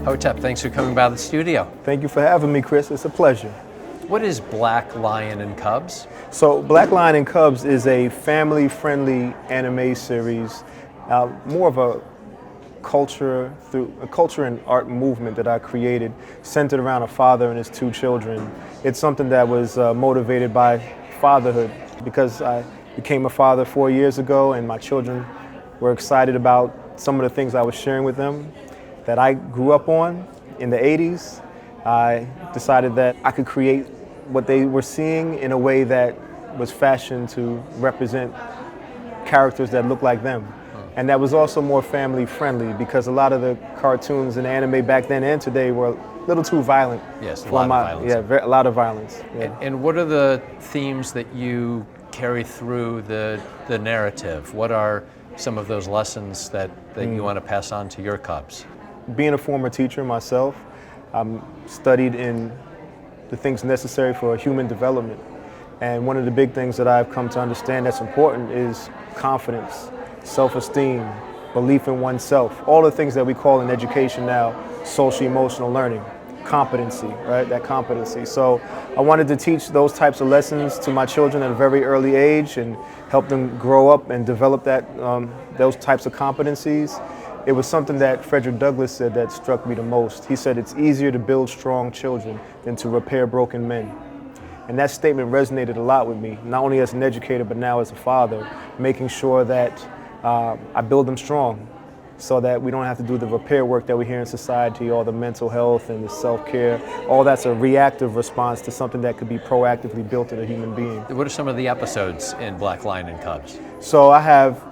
Hotep, thanks for coming by the studio. Thank you for having me, Chris. It's a pleasure. What is Black Lion and Cubs? So Black Lion and Cubs is a family-friendly anime series, more of a culture and art movement that I created, centered around a father and his two children. It's something that was motivated by fatherhood, because I became a father 4 years ago, and my children were excited about some of the things I was sharing with them that I grew up on in the 80s. I decided that I could create what they were seeing in a way that was fashioned to represent characters that look like them. And that was also more family friendly, because a lot of the cartoons and anime back then and today were a little too violent. Yes, a lot of violence. Yeah, a lot of violence. Yeah. And what are the themes that you carry through the narrative? What are some of those lessons that you want to pass on to your Cubs? Being a former teacher myself, studied in the things necessary for human development. And one of the big things that I've come to understand that's important is confidence, self-esteem, belief in oneself, all the things that we call in education now social emotional learning, competency, right? That competency. So I wanted to teach those types of lessons to my children at a very early age and help them grow up and develop those types of competencies. It was something that Frederick Douglass said that struck me the most. He said, "It's easier to build strong children than to repair broken men." And that statement resonated a lot with me, not only as an educator, but now as a father, making sure that I build them strong so that we don't have to do the repair work that we hear in society, all the mental health and the self-care. All that's a reactive response to something that could be proactively built in a human being. What are some of the episodes in Black Lion and Cubs? So I have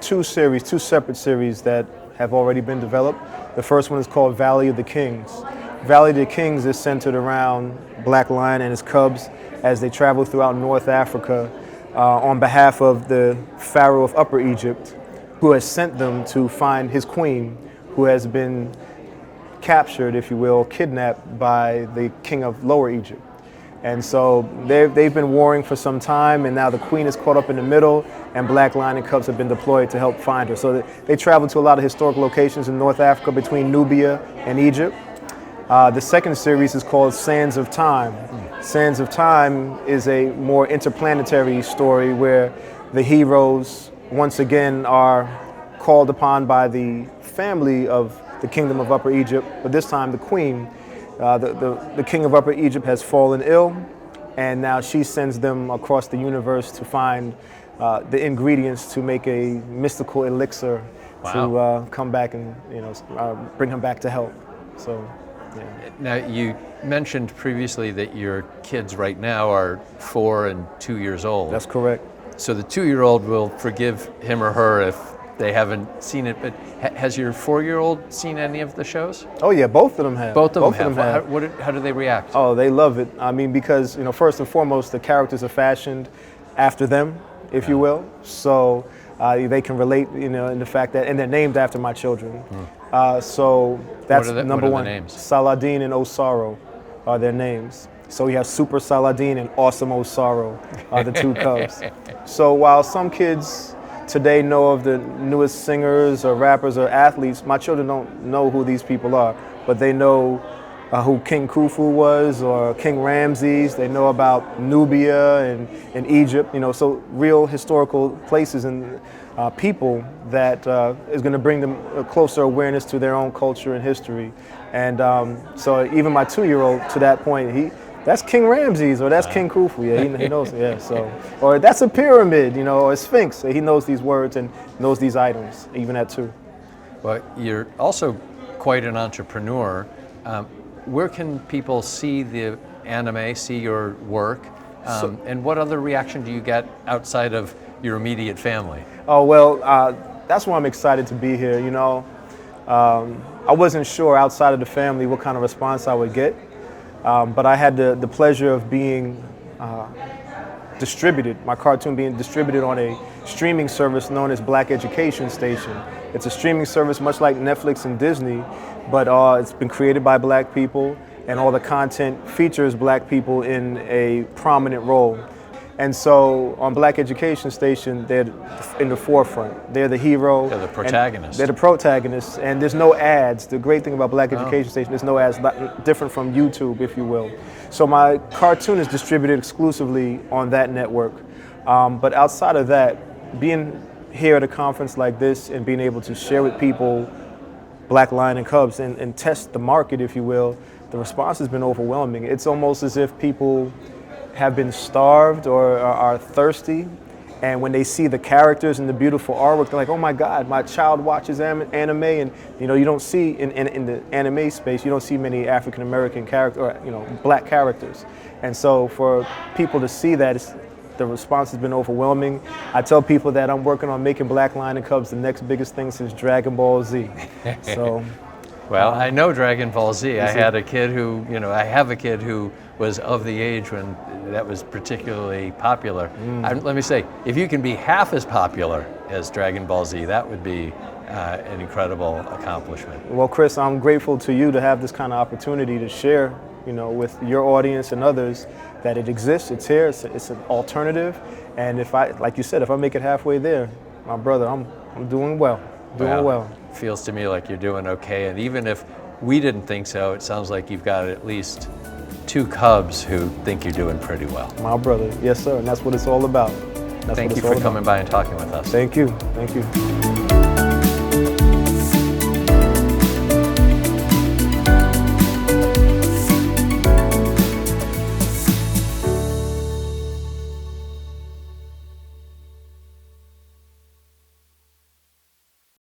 two separate series that have already been developed. The first one is called Valley of the Kings. Valley of the Kings is centered around Black Lion and his cubs as they travel throughout North Africa on behalf of the Pharaoh of Upper Egypt, who has sent them to find his queen, who has been captured, if you will, kidnapped by the king of Lower Egypt. And so they've been warring for some time, and now the queen is caught up in the middle, and Black Lion and Cubs have been deployed to help find her. So they travel to a lot of historic locations in North Africa between Nubia and Egypt. The second series is called Sands of Time. Sands of Time is a more interplanetary story where the heroes once again are called upon by the family of the Kingdom of Upper Egypt, but this time the queen. The king of Upper Egypt has fallen ill, and now she sends them across the universe to find the ingredients to make a mystical elixir. Wow. To come back and bring him back to health. So, yeah. Now, you mentioned previously that your kids right now are 4 and 2 years old. That's correct. So the 2-year-old will forgive him or her if they haven't seen it, but has your 4-year-old seen any of the shows? Oh yeah, both of them have. Both of them have. How do they react? Oh, they love it. I mean, because first and foremost, the characters are fashioned after them, if you will. So they can relate, in the fact that, and they're named after my children. So that's number one. What are the names? Saladin and Osaro are their names. So we have Super Saladin and Awesome Osaro are the two cubs. So while some kids today know of the newest singers or rappers or athletes, my children don't know who these people are, but they know who King Khufu was or King Ramses. They know about Nubia and Egypt, so real historical places and people that is going to bring them a closer awareness to their own culture and history. And so even my 2-year-old, to that point, that's King Ramses, or that's King Khufu. Yeah, he knows. Yeah, so, or that's a pyramid, or a sphinx. He knows these words and knows these items, even at 2. Well, you're also quite an entrepreneur. Where can people see the anime, see your work, and what other reaction do you get outside of your immediate family? Oh well, that's why I'm excited to be here. I wasn't sure outside of the family what kind of response I would get. But I had the pleasure of being distributed, my cartoon being distributed on a streaming service known as Black Education Station. It's a streaming service much like Netflix and Disney, but it's been created by Black people, and all the content features Black people in a prominent role. And so on Black Education Station, they're in the forefront. They're the hero. They're the protagonists. They're the protagonists, and there's no ads. The great thing about Black Education Station, there's no ads, different from YouTube, if you will. So my cartoon is distributed exclusively on that network. But outside of that, being here at a conference like this and being able to share with people Black Lion and Cubs and test the market, if you will, the response has been overwhelming. It's almost as if people have been starved or are thirsty, and when they see the characters and the beautiful artwork, they're like, oh my God, my child watches anime, and you don't see in the anime space, you don't see many African American characters or Black characters, and so for people to see that, the response has been overwhelming. I tell people that I'm working on making Black Lion and Cubs the next biggest thing since Dragon Ball Z. So. Well, I know Dragon Ball Z. I had a kid who, I have a kid who was of the age when that was particularly popular. Let me say, if you can be half as popular as Dragon Ball Z, that would be an incredible accomplishment. Well, Chris, I'm grateful to you to have this kind of opportunity to share, with your audience and others that it exists, it's here, it's an alternative. And like you said, if I make it halfway there, my brother, I'm doing well. Well. Feels to me like you're doing okay, and even if we didn't think so, it sounds like you've got at least 2 Cubs who think you're doing pretty well. My brother, yes sir, and that's what it's all about. Thank you for coming by and talking with us. Thank you.